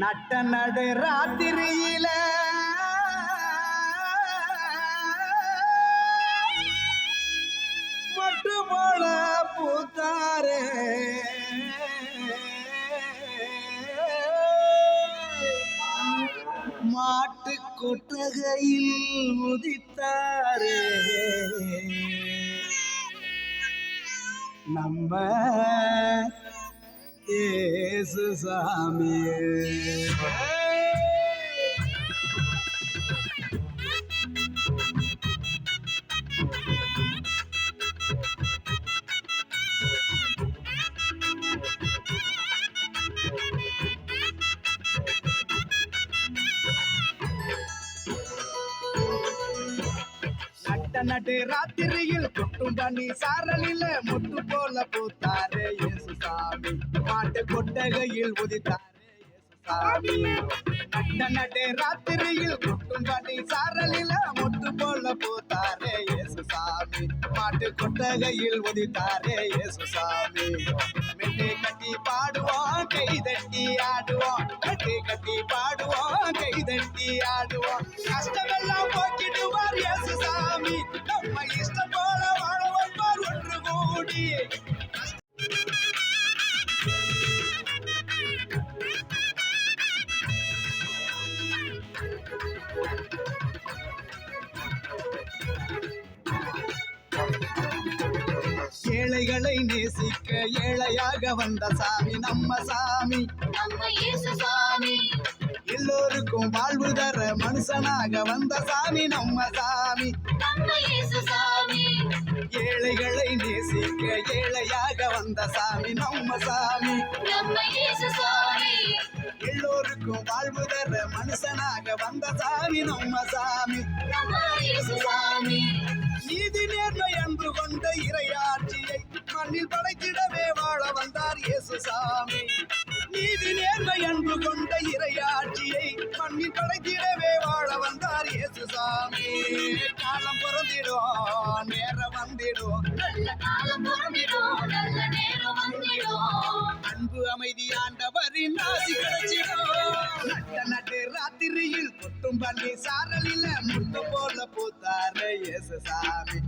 நட்ட நடு ராத்திரியில மட்டு போல பூத்தாரே மாட்டு கொட்டகையில் உதித்தாரே நம்ம ஏசு சாமியே. நட்டு ராத்திரியில் கொட்டும் பண்ணி சாரலில முட்டு போல பூத்தாரே இயேசு சாமி. மாட்டு கொட்டகையில் உதித்தாரே இயேசு சாமி. நட்டு ராத்திரியில் கொட்டும் பண்ணி சாரலில முட்டு போல பூத்தாரே இயேசு சாமி. மாட்டு கொட்டகையில் உதித்தாரே இயேசு சாமி. மெட்டி கட்டி பாடுவோம் கை தட்டி ஆடுவோம், கட்டி கட்டி பாடுவோம் கை தட்டி ஆடுவோம். கஷ்டமெல்லாம் போக்கிடுவார் இயேசு சாமி. நம்ம இஷ்டம் போல வாழ வைப்பார் ஒன்று கூடி. ஏழைகளை நேசிக்க ஏழையாக வந்த சாமி நம்ம சாமி. எல்லோருக்கும் வாழ்வு தர மனுஷனாக வந்த சாமி நம்ம சாமி. ஏழைகளை நேசிக்க ஏழையாக வந்த சாமி நம்ம சாமி. எல்லோருக்கும் வாழ்வு தர மனுஷனாக வந்த சாமி நம்ம சாமி. நீதி நேர்மை அன்பு கொண்ட இறையாட்சியை மண்ணில் படைத்திடவே வாழ வந்தார் இயேசு சாமி. நீதி நேர்மை அன்பு கொண்ட இறையாட்சியை மண்ணில் படைத்திடவே வாழ வந்தார் இயேசு சாமி. காலம் பிறந்திடும் நேரம் வந்திடும், நல்ல காலம் பிறந்திடும் நல்ல நேரம் வந்திடும். அன்பு அமைதி ஆண்டவரின் ஆசி கிடைச்சிடும். நட்டு ராத்திரியில் கொட்டும் பண்ணி சாரலில முட்டு போல பூத்தாரே இயேசு சாமி.